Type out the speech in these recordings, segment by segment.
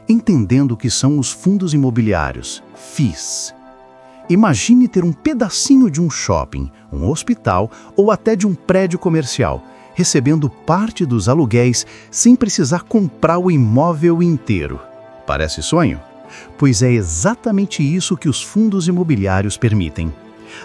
entendendo o que são os fundos imobiliários, FIIs. Imagine ter um pedacinho de um shopping, um hospital ou até de um prédio comercial, recebendo parte dos aluguéis sem precisar comprar o imóvel inteiro. Parece sonho? Pois é exatamente isso que os fundos imobiliários permitem.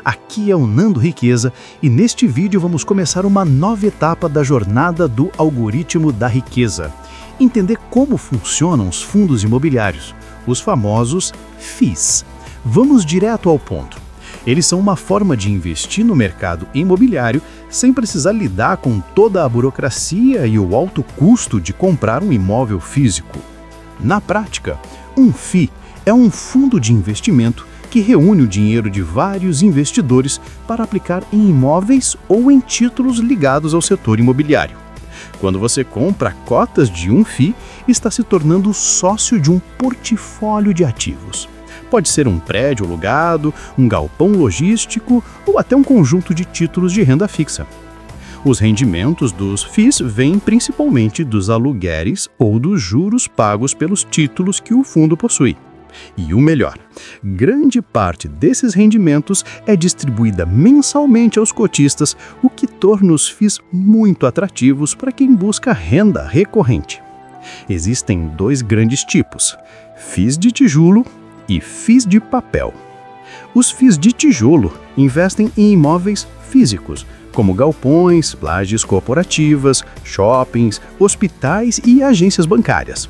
Aqui é o Nando Riqueza e neste vídeo vamos começar uma nova etapa da jornada do algoritmo da riqueza. Entender como funcionam os fundos imobiliários, os famosos FIIs. Vamos direto ao ponto. Eles são uma forma de investir no mercado imobiliário sem precisar lidar com toda a burocracia e o alto custo de comprar um imóvel físico. Na prática, um FII é um fundo de investimento que reúne o dinheiro de vários investidores para aplicar em imóveis ou em títulos ligados ao setor imobiliário. Quando você compra cotas de um FII, está se tornando sócio de um portfólio de ativos. Pode ser um prédio alugado, um galpão logístico ou até um conjunto de títulos de renda fixa. Os rendimentos dos FIIs vêm principalmente dos aluguéis ou dos juros pagos pelos títulos que o fundo possui. E o melhor, grande parte desses rendimentos é distribuída mensalmente aos cotistas, o que torna os FIIs muito atrativos para quem busca renda recorrente. Existem dois grandes tipos, FIIs de tijolo e FIIs de papel. Os FIIs de tijolo investem em imóveis físicos, como galpões, lajes corporativas, shoppings, hospitais e agências bancárias.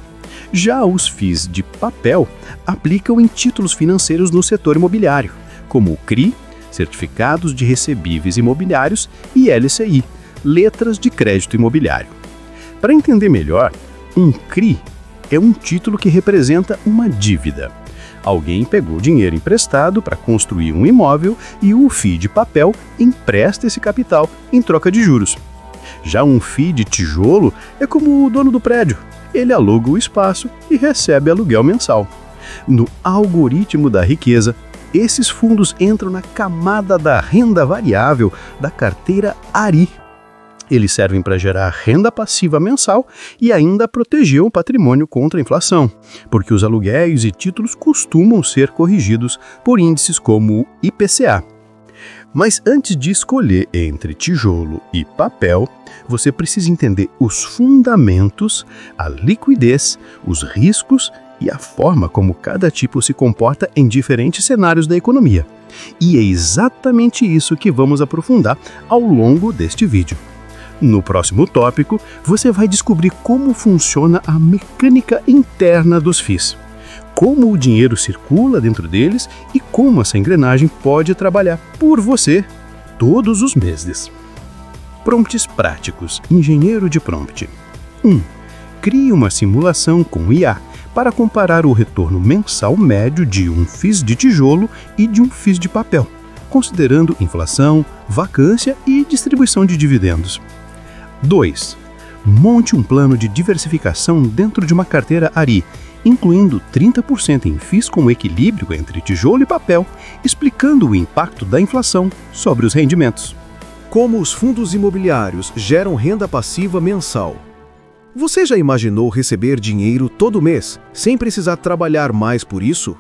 Já os FIIs de papel aplicam em títulos financeiros no setor imobiliário, como o CRI, Certificados de Recebíveis Imobiliários, e LCI, Letras de Crédito Imobiliário. Para entender melhor, um CRI é um título que representa uma dívida. Alguém pegou dinheiro emprestado para construir um imóvel e o FII de papel empresta esse capital em troca de juros. Já um FII de tijolo é como o dono do prédio. Ele aluga o espaço e recebe aluguel mensal. No algoritmo da riqueza, esses fundos entram na camada da renda variável da carteira ARI. Eles servem para gerar renda passiva mensal e ainda proteger o patrimônio contra a inflação, porque os aluguéis e títulos costumam ser corrigidos por índices como o IPCA. Mas antes de escolher entre tijolo e papel, você precisa entender os fundamentos, a liquidez, os riscos e a forma como cada tipo se comporta em diferentes cenários da economia. E é exatamente isso que vamos aprofundar ao longo deste vídeo. No próximo tópico, você vai descobrir como funciona a mecânica interna dos FIIs, como o dinheiro circula dentro deles e como essa engrenagem pode trabalhar por você todos os meses. Prompts práticos. Engenheiro de prompt. 1. Crie uma simulação com IA para comparar o retorno mensal médio de um FIIs de tijolo e de um FIIs de papel, considerando inflação, vacância e distribuição de dividendos. 2. Monte um plano de diversificação dentro de uma carteira ARI, incluindo 30% em FIIs com equilíbrio entre tijolo e papel, explicando o impacto da inflação sobre os rendimentos. Como os fundos imobiliários geram renda passiva mensal? Você já imaginou receber dinheiro todo mês, sem precisar trabalhar mais por isso?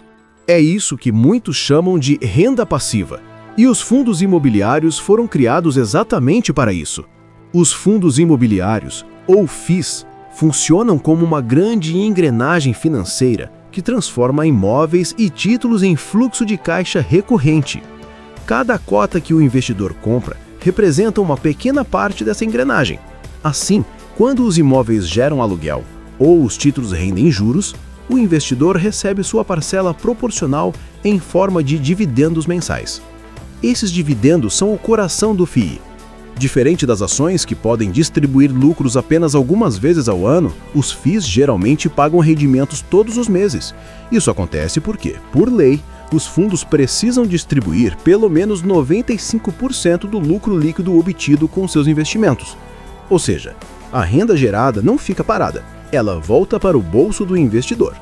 É isso que muitos chamam de renda passiva. E os fundos imobiliários foram criados exatamente para isso. Os fundos imobiliários, ou FIIs, funcionam como uma grande engrenagem financeira que transforma imóveis e títulos em fluxo de caixa recorrente. Cada cota que o investidor compra representa uma pequena parte dessa engrenagem. Assim, quando os imóveis geram aluguel ou os títulos rendem juros, o investidor recebe sua parcela proporcional em forma de dividendos mensais. Esses dividendos são o coração do FII. Diferente das ações, que podem distribuir lucros apenas algumas vezes ao ano, os FIIs geralmente pagam rendimentos todos os meses. Isso acontece porque, por lei, os fundos precisam distribuir pelo menos 95% do lucro líquido obtido com seus investimentos. Ou seja, a renda gerada não fica parada, ela volta para o bolso do investidor.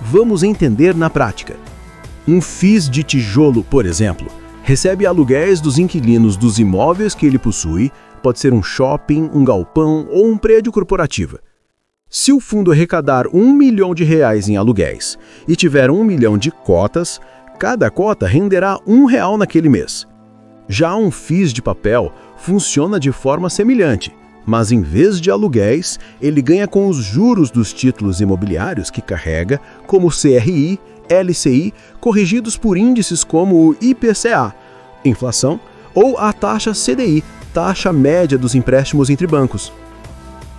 Vamos entender na prática. Um FIIs de tijolo, por exemplo, recebe aluguéis dos inquilinos dos imóveis que ele possui, pode ser um shopping, um galpão ou um prédio corporativo. Se o fundo arrecadar R$ 1 milhão em aluguéis e tiver 1 milhão de cotas, cada cota renderá R$ 1 naquele mês. Já um FIIs de papel funciona de forma semelhante, mas em vez de aluguéis, ele ganha com os juros dos títulos imobiliários que carrega, como CRI, LCI, corrigidos por índices como o IPCA, inflação, ou a taxa CDI, taxa média dos empréstimos entre bancos.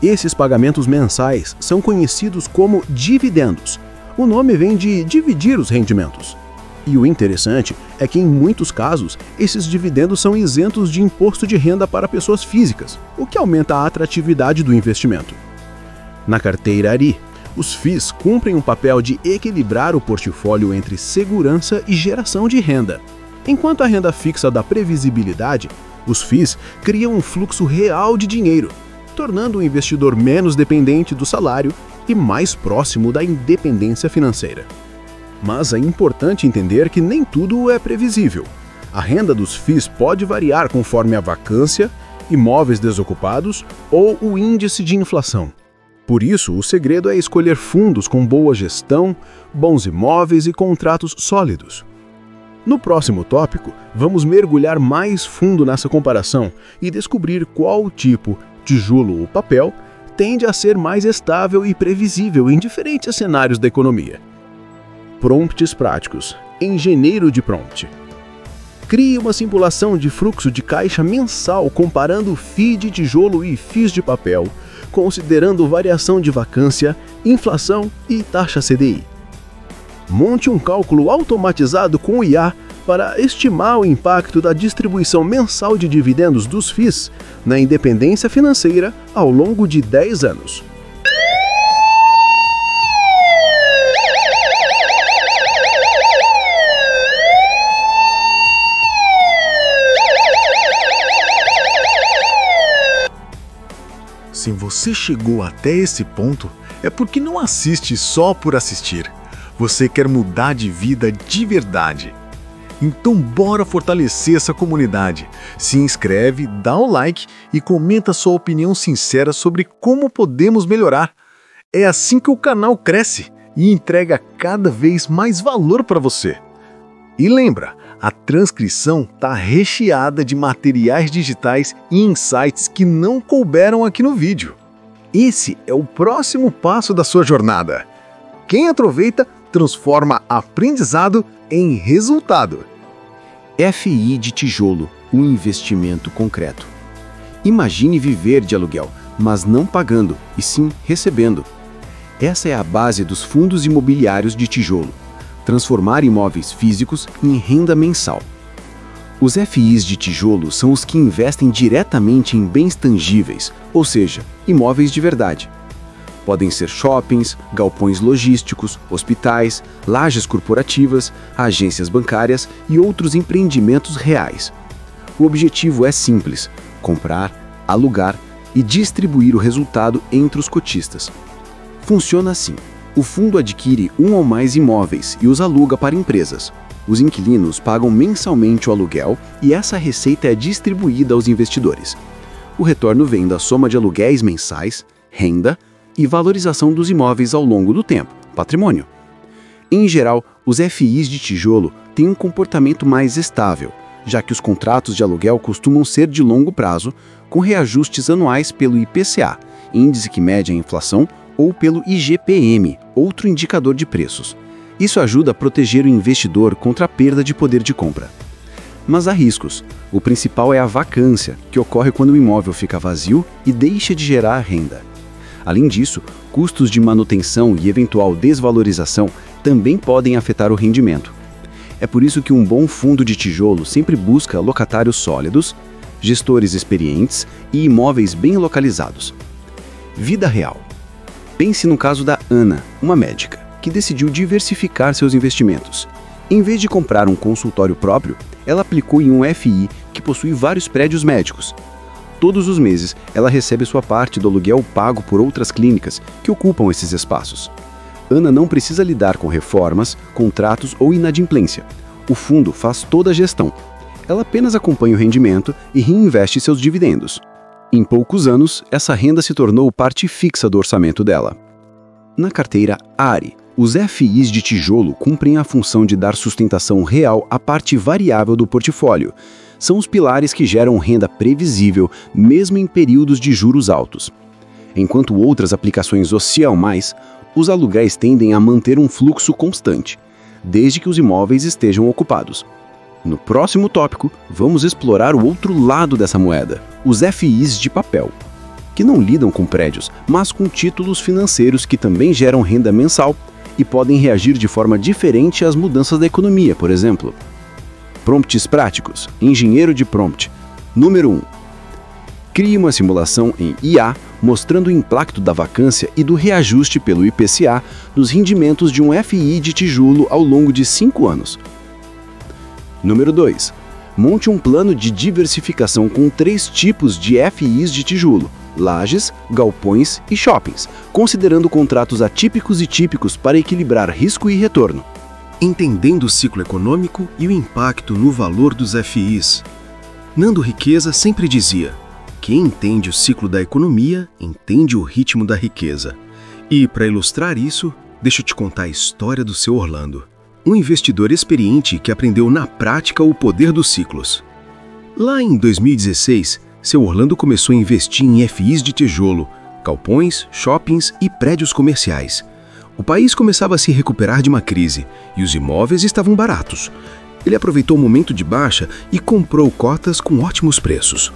Esses pagamentos mensais são conhecidos como dividendos. O nome vem de dividir os rendimentos. E o interessante é que, em muitos casos, esses dividendos são isentos de imposto de renda para pessoas físicas, o que aumenta a atratividade do investimento. Na carteira ARI, os FIIs cumprem um papel de equilibrar o portfólio entre segurança e geração de renda. Enquanto a renda fixa dá previsibilidade, os FIIs criam um fluxo real de dinheiro, tornando o investidor menos dependente do salário e mais próximo da independência financeira. Mas é importante entender que nem tudo é previsível. A renda dos FIIs pode variar conforme a vacância, imóveis desocupados ou o índice de inflação. Por isso, o segredo é escolher fundos com boa gestão, bons imóveis e contratos sólidos. No próximo tópico, vamos mergulhar mais fundo nessa comparação e descobrir qual tipo, tijolo ou papel, tende a ser mais estável e previsível em diferentes cenários da economia. Prompts práticos. Engenheiro de prompt. Crie uma simulação de fluxo de caixa mensal comparando FII de tijolo e FIIs de papel, considerando variação de vacância, inflação e taxa CDI. Monte um cálculo automatizado com o IA para estimar o impacto da distribuição mensal de dividendos dos FIIs na independência financeira ao longo de 10 anos. Se você chegou até esse ponto, é porque não assiste só por assistir. Você quer mudar de vida de verdade. Então bora fortalecer essa comunidade. Se inscreve, dá o like e comenta sua opinião sincera sobre como podemos melhorar. É assim que o canal cresce e entrega cada vez mais valor para você. E lembra, a transcrição está recheada de materiais digitais e insights que não couberam aqui no vídeo. Esse é o próximo passo da sua jornada. Quem aproveita, transforma aprendizado em resultado. FII de tijolo, um investimento concreto. Imagine viver de aluguel, mas não pagando, e sim recebendo. Essa é a base dos fundos imobiliários de tijolo. Transformar imóveis físicos em renda mensal. Os FIIs de tijolo são os que investem diretamente em bens tangíveis, ou seja, imóveis de verdade. Podem ser shoppings, galpões logísticos, hospitais, lajes corporativas, agências bancárias e outros empreendimentos reais. O objetivo é simples: comprar, alugar e distribuir o resultado entre os cotistas. Funciona assim. O fundo adquire um ou mais imóveis e os aluga para empresas. Os inquilinos pagam mensalmente o aluguel e essa receita é distribuída aos investidores. O retorno vem da soma de aluguéis mensais, renda e valorização dos imóveis ao longo do tempo, patrimônio. Em geral, os FIIs de tijolo têm um comportamento mais estável, já que os contratos de aluguel costumam ser de longo prazo, com reajustes anuais pelo IPCA, índice que mede a inflação, ou pelo IGPM, outro indicador de preços. Isso ajuda a proteger o investidor contra a perda de poder de compra. Mas há riscos. O principal é a vacância, que ocorre quando o imóvel fica vazio e deixa de gerar renda. Além disso, custos de manutenção e eventual desvalorização também podem afetar o rendimento. É por isso que um bom fundo de tijolo sempre busca locatários sólidos, gestores experientes e imóveis bem localizados. Vida real. Pense no caso da Ana, uma médica, que decidiu diversificar seus investimentos. Em vez de comprar um consultório próprio, ela aplicou em um FII que possui vários prédios médicos. Todos os meses, ela recebe sua parte do aluguel pago por outras clínicas que ocupam esses espaços. Ana não precisa lidar com reformas, contratos ou inadimplência. O fundo faz toda a gestão. Ela apenas acompanha o rendimento e reinveste seus dividendos. Em poucos anos, essa renda se tornou parte fixa do orçamento dela. Na carteira ARI, os FIs de tijolo cumprem a função de dar sustentação real à parte variável do portfólio. São os pilares que geram renda previsível, mesmo em períodos de juros altos. Enquanto outras aplicações oscilam mais, os aluguéis tendem a manter um fluxo constante, desde que os imóveis estejam ocupados. No próximo tópico, vamos explorar o outro lado dessa moeda, os FIs de papel, que não lidam com prédios, mas com títulos financeiros que também geram renda mensal e podem reagir de forma diferente às mudanças da economia, por exemplo. Prompts práticos. Engenheiro de prompt. Número 1. Crie uma simulação em IA mostrando o impacto da vacância e do reajuste pelo IPCA nos rendimentos de um FI de tijolo ao longo de 5 anos. Número 2. Monte um plano de diversificação com 3 tipos de FIs de tijolo: lajes, galpões e shoppings, considerando contratos atípicos e típicos para equilibrar risco e retorno. Entendendo o ciclo econômico e o impacto no valor dos FIs. Nando Riqueza sempre dizia: quem entende o ciclo da economia, entende o ritmo da riqueza. E, para ilustrar isso, deixa eu te contar a história do seu Orlando, um investidor experiente que aprendeu na prática o poder dos ciclos. Lá em 2016, seu Orlando começou a investir em FIs de tijolo, galpões, shoppings e prédios comerciais. O país começava a se recuperar de uma crise e os imóveis estavam baratos. Ele aproveitou o momento de baixa e comprou cotas com ótimos preços.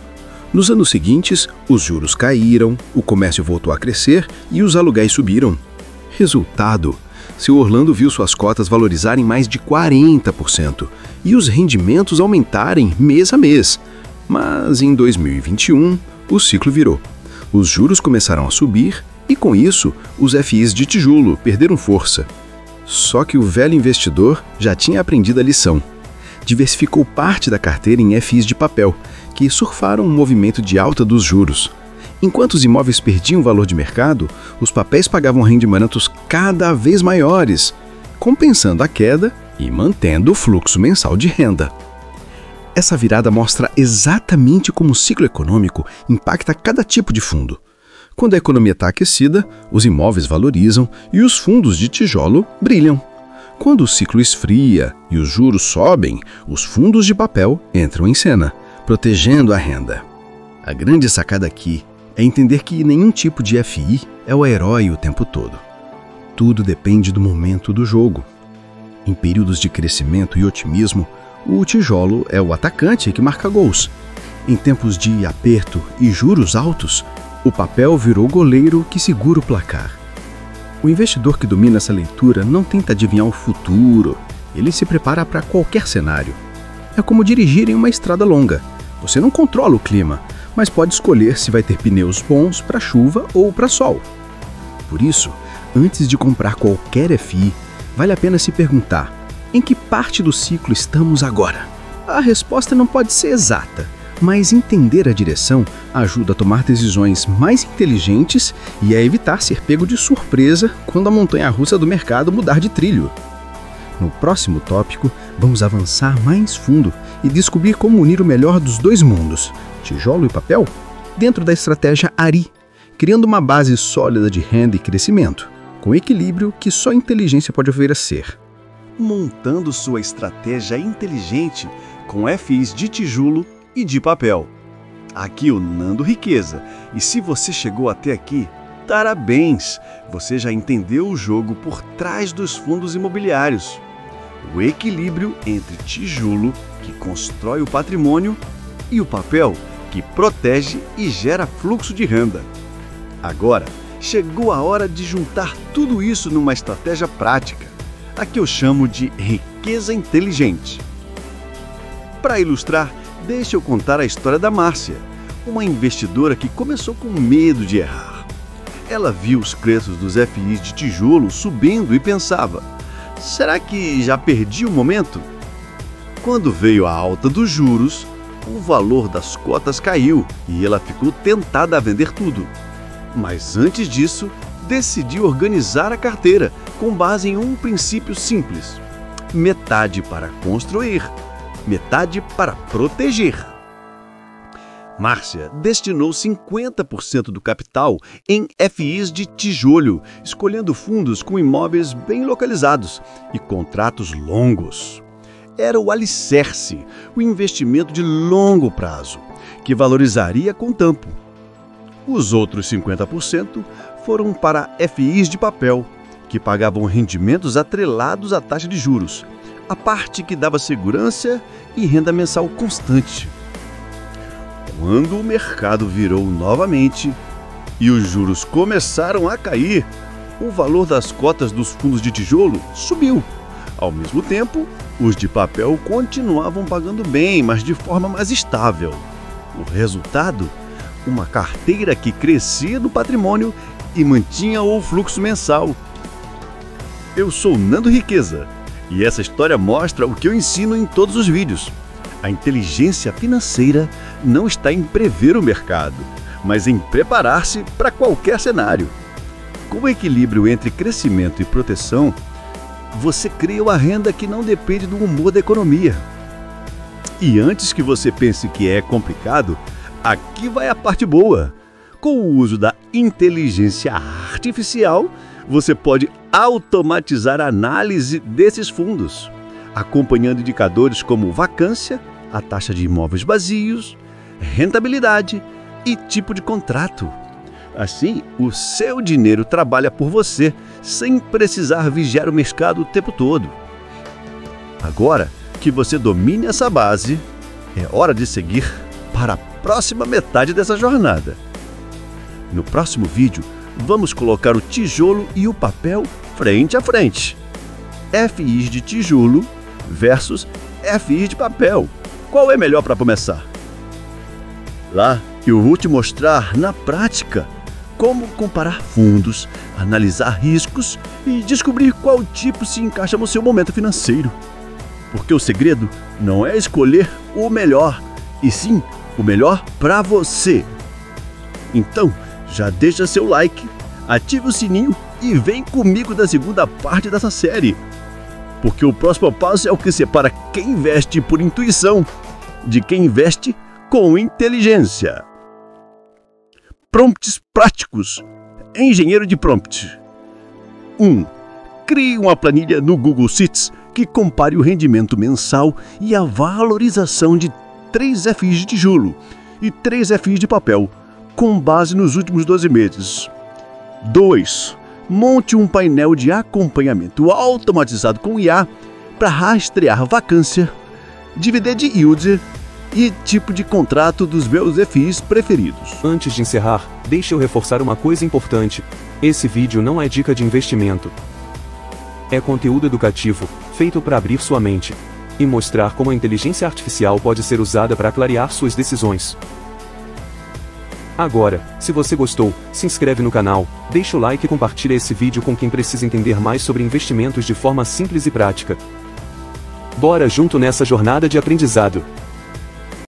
Nos anos seguintes, os juros caíram, o comércio voltou a crescer e os aluguéis subiram. Resultado: seu Orlando viu suas cotas valorizarem mais de 40% e os rendimentos aumentarem mês a mês. Mas em 2021, o ciclo virou. Os juros começaram a subir e, com isso, os FIs de tijolo perderam força. Só que o velho investidor já tinha aprendido a lição. Diversificou parte da carteira em FIs de papel, que surfaram um movimento de alta dos juros. Enquanto os imóveis perdiam valor de mercado, os papéis pagavam rendimentos cada vez maiores, compensando a queda e mantendo o fluxo mensal de renda. Essa virada mostra exatamente como o ciclo econômico impacta cada tipo de fundo. Quando a economia está aquecida, os imóveis valorizam e os fundos de tijolo brilham. Quando o ciclo esfria e os juros sobem, os fundos de papel entram em cena, protegendo a renda. A grande sacada aqui é entender que nenhum tipo de FI é o herói o tempo todo. Tudo depende do momento do jogo. Em períodos de crescimento e otimismo, o tijolo é o atacante que marca gols. Em tempos de aperto e juros altos, o papel virou o goleiro que segura o placar. O investidor que domina essa leitura não tenta adivinhar o futuro, ele se prepara para qualquer cenário. É como dirigir em uma estrada longa. Você não controla o clima, mas pode escolher se vai ter pneus bons para chuva ou para sol. Por isso, antes de comprar qualquer FI, vale a pena se perguntar: em que parte do ciclo estamos agora? A resposta não pode ser exata, mas entender a direção ajuda a tomar decisões mais inteligentes e a evitar ser pego de surpresa quando a montanha-russa do mercado mudar de trilho. No próximo tópico, vamos avançar mais fundo e descobrir como unir o melhor dos dois mundos, tijolo e papel, dentro da estratégia ARI, criando uma base sólida de renda e crescimento, com equilíbrio que só a inteligência pode oferecer. Montando sua estratégia inteligente com FIs de tijolo e de papel. Aqui o Nando Riqueza, e se você chegou até aqui, parabéns! Você já entendeu o jogo por trás dos fundos imobiliários. O equilíbrio entre tijolo, que constrói o patrimônio, e o papel, que protege e gera fluxo de renda. Agora, chegou a hora de juntar tudo isso numa estratégia prática, a que eu chamo de riqueza inteligente. Para ilustrar, deixa eu contar a história da Márcia, uma investidora que começou com medo de errar. Ela viu os preços dos FIs de tijolo subindo e pensava: será que já perdi o momento? Quando veio a alta dos juros, o valor das cotas caiu e ela ficou tentada a vender tudo. Mas antes disso, decidiu organizar a carteira com base em um princípio simples: metade para construir, metade para proteger. Márcia destinou 50% do capital em FIs de tijolo, escolhendo fundos com imóveis bem localizados e contratos longos. Era o alicerce, o investimento de longo prazo, que valorizaria com o tempo. Os outros 50% foram para FIs de papel, que pagavam rendimentos atrelados à taxa de juros, a parte que dava segurança e renda mensal constante. Quando o mercado virou novamente e os juros começaram a cair, o valor das cotas dos fundos de tijolo subiu. Ao mesmo tempo, os de papel continuavam pagando bem, mas de forma mais estável. O resultado? Uma carteira que crescia no patrimônio e mantinha o fluxo mensal. Eu sou Nando Riqueza e essa história mostra o que eu ensino em todos os vídeos. A inteligência financeira não está em prever o mercado, mas em preparar-se para qualquer cenário. Com o equilíbrio entre crescimento e proteção, você cria uma renda que não depende do humor da economia. E antes que você pense que é complicado, aqui vai a parte boa. Com o uso da inteligência artificial, você pode automatizar a análise desses fundos, acompanhando indicadores como vacância, a taxa de imóveis vazios, rentabilidade e tipo de contrato. Assim, o seu dinheiro trabalha por você, sem precisar vigiar o mercado o tempo todo. Agora que você domine essa base, é hora de seguir para a próxima metade dessa jornada. No próximo vídeo, vamos colocar o tijolo e o papel frente a frente. FIs de tijolo versus FIs de papel. Qual é melhor para começar? Lá eu vou te mostrar na prática como comparar fundos, analisar riscos e descobrir qual tipo se encaixa no seu momento financeiro. Porque o segredo não é escolher o melhor, e sim o melhor para você. Então, já deixa seu like, ative o sininho e vem comigo da segunda parte dessa série. Porque o próximo passo é o que separa quem investe por intuição de quem investe com inteligência. Prompts práticos. Engenheiro de prompt. 1. Crie uma planilha no Google Sheets que compare o rendimento mensal e a valorização de 3 FIs de tijolo e 3 FIs de papel, com base nos últimos 12 meses. 2. Monte um painel de acompanhamento automatizado com IA para rastrear vacância, dividend yield e tipo de contrato dos meus FIs preferidos. Antes de encerrar, deixe eu reforçar uma coisa importante. Esse vídeo não é dica de investimento. É conteúdo educativo, feito para abrir sua mente e mostrar como a inteligência artificial pode ser usada para clarear suas decisões. Agora, se você gostou, se inscreve no canal, deixa o like e compartilha esse vídeo com quem precisa entender mais sobre investimentos de forma simples e prática. Bora junto nessa jornada de aprendizado!